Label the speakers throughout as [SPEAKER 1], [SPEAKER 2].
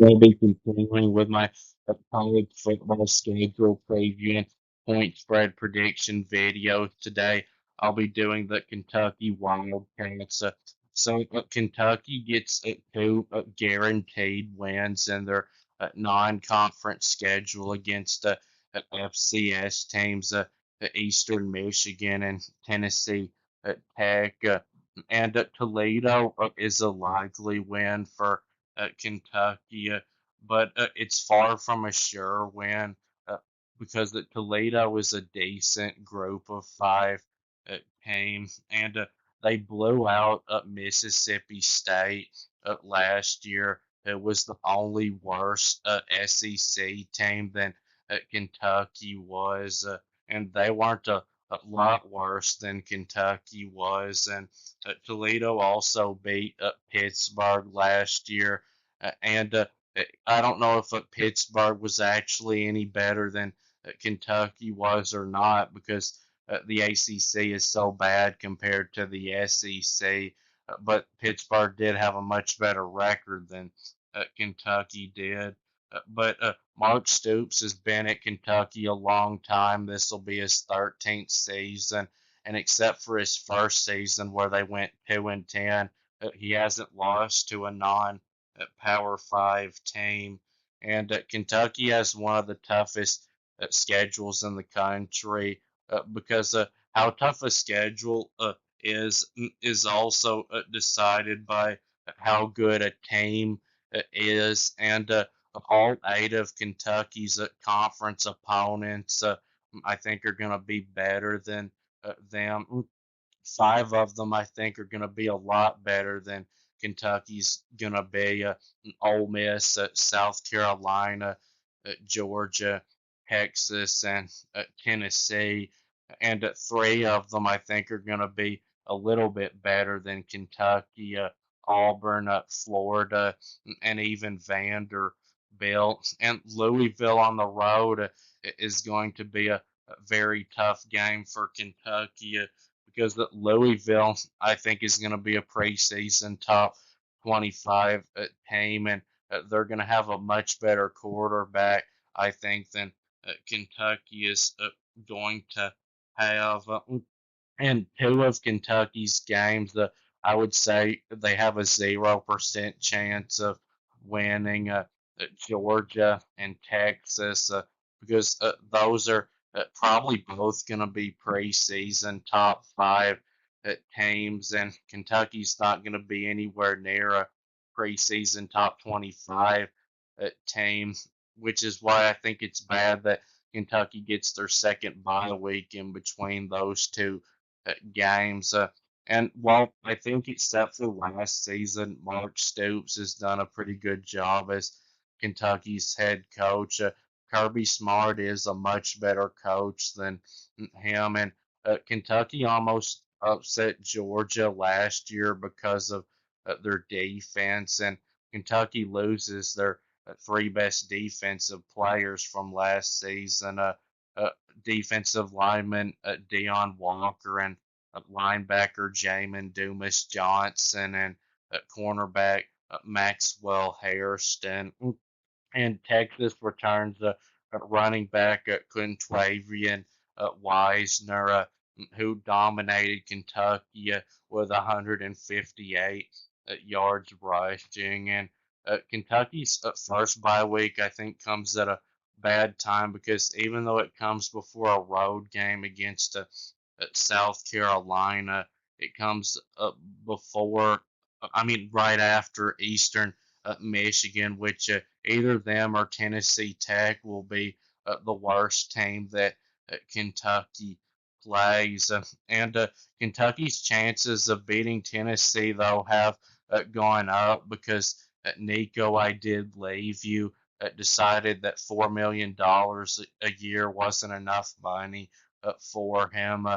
[SPEAKER 1] I'll be continuing with my college football schedule preview and point spread prediction videos today. I'll be doing the Kentucky Wildcats. Kentucky gets two guaranteed wins in their non-conference schedule against FCS teams, Eastern Michigan and Tennessee Tech. And Toledo is a likely win for Kentucky, but it's far from a sure win uh, because Toledo is a decent group of five teams, and they blew out Mississippi State last year. It was the only worse SEC team than Kentucky was, and they weren't a lot worse than Kentucky was. And Toledo also beat Pittsburgh last year, and I don't know if Pittsburgh was actually any better than Kentucky was or not because the ACC is so bad compared to the SEC. But Pittsburgh did have a much better record than Kentucky did. But Mark Stoops has been at Kentucky a long time. This will be his 13th season, and except for his first season where they went 2-10, he hasn't lost to a non-Power Five team. And Kentucky has one of the toughest schedules in the country because how tough a schedule is also decided by how good a team is, and all eight of Kentucky's conference opponents, I think, are going to be better than them. Five of them, I think, are going to be a lot better than Kentucky's going to be. Ole Miss, South Carolina, Georgia, Texas, and Tennessee. And three of them, I think, are going to be a little bit better than Kentucky, Auburn, Florida, and even Vanderbilt. And Louisville on the road is going to be a very tough game for Kentucky. Because Louisville, I think, is going to be a preseason top 25 team, and they're going to have a much better quarterback, I think, than Kentucky is going to have. And two of Kentucky's games, I would say they have a 0% chance of winning Georgia and Texas because those are probably both going to be preseason top five teams, and Kentucky's not going to be anywhere near a preseason top 25 team, which is why I think it's bad that Kentucky gets their second bye week in between those two games. And while I think except for last season, Mark Stoops has done a pretty good job as Kentucky's head coach. Kirby Smart is a much better coach than him, and Kentucky almost upset Georgia last year because of their defense, and Kentucky loses their three best defensive players from last season. Uh, Defensive lineman Deion Walker and linebacker Jamin Dumas Johnson and cornerback Maxwell Hairston. And Texas returns running back Quintravian Wisner, who dominated Kentucky with 158 yards rushing. And Kentucky's first bye week, I think, comes at a bad time because even though it comes before a road game against South Carolina, it comes before, I mean, right after Eastern Michigan, which either them or Tennessee Tech will be the worst team that Kentucky plays. And Kentucky's chances of beating Tennessee, though, have gone up because Nico, I did leave you, decided that $4 million a year wasn't enough money for him.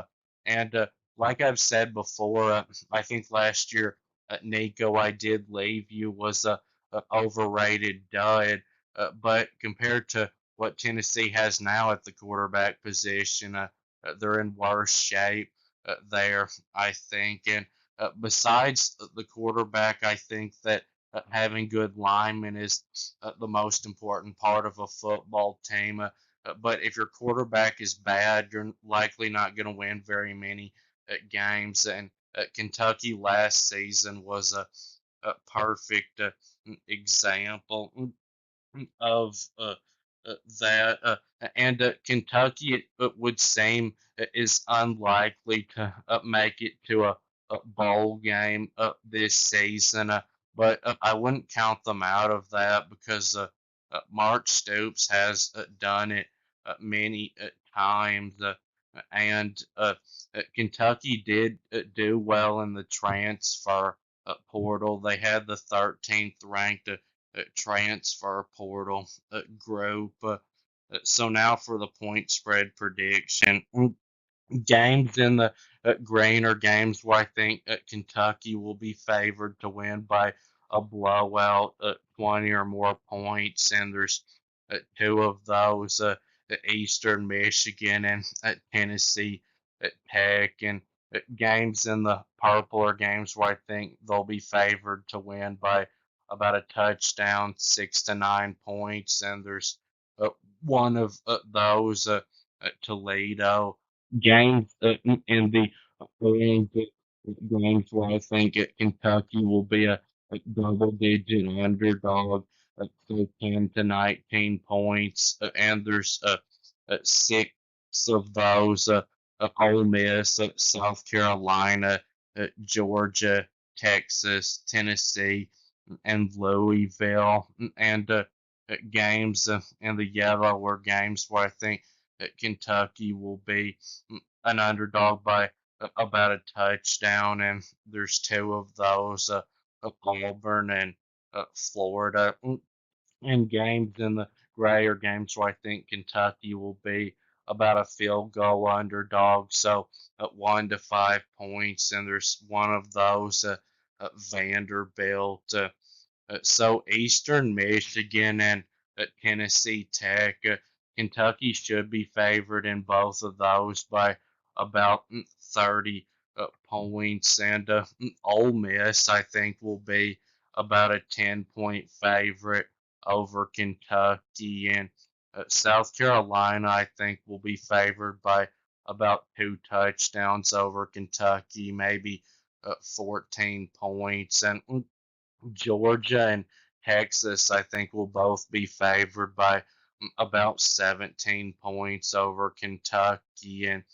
[SPEAKER 1] And like I've said before, I think last year, Nico, I did leave you was a overrated dud. But compared to what Tennessee has now at the quarterback position, they're in worse shape there, I think. And besides the quarterback, I think that having good linemen is the most important part of a football team. But if your quarterback is bad, you're likely not going to win very many games. And Kentucky last season was a perfect example of that. And Kentucky, it would seem, is unlikely to make it to a bowl game this season. But I wouldn't count them out of that because Mark Stoops has done it many times. And Kentucky did do well in the transfer portal. They had the 13th ranked transfer portal group. So now for the point spread prediction. Games in the green are games where I think Kentucky will be favored to win by a blowout, 20 or more points, and there's two of those, Eastern Michigan and Tennessee Tech, and games in the purple are games where I think they'll be favored to win by about a touchdown, 6 to 9 points, and there's one of those, Toledo games in the orange games where I think Kentucky will be a double-digit underdog, so 10 to 19 points, and there's six of those: Ole Miss, South Carolina, Georgia, Texas, Tennessee, and Louisville, and games in the yellow were games where I think Kentucky will be an underdog by about a touchdown, and there's two of those, Auburn and Florida. And games in the gray are games where I think Kentucky will be about a field goal underdog, so at 1 to 5 points, and there's one of those, Vanderbilt. So Eastern Michigan and Tennessee Tech. Kentucky should be favored in both of those by about 30 points, and Ole Miss I think will be about a 10-point favorite over Kentucky, and South Carolina I think will be favored by about 2 touchdowns over Kentucky, maybe 14 points, and Georgia and Texas, I think, will both be favored by about 17 points over Kentucky. And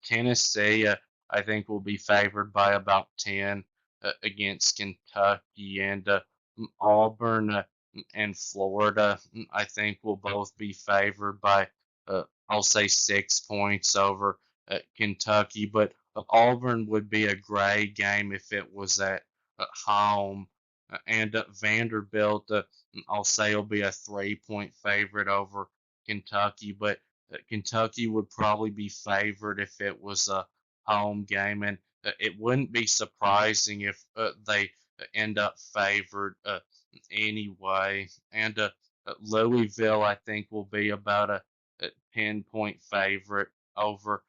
[SPEAKER 1] Tennessee, I think, will be favored by about 10 against Kentucky. And Auburn and Florida, I think, will both be favored by, I'll say, 6 points over Kentucky. But Auburn would be a gray game if it was at home. And Vanderbilt, I'll say, will be a 3-point favorite over Kentucky, but Kentucky would probably be favored if it was a home game, and it wouldn't be surprising if they end up favored anyway. And Louisville, I think, will be about a 10-point favorite over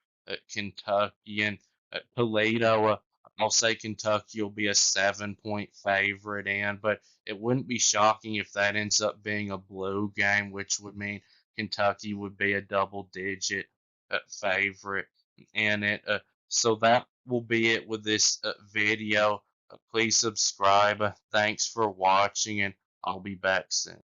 [SPEAKER 1] Kentucky, and Toledo. I'll say Kentucky will be a 7-point favorite, and but it wouldn't be shocking if that ends up being a blue game, which would mean Kentucky would be a double-digit favorite in it. So that will be it with this video. Please subscribe. Thanks for watching, and I'll be back soon.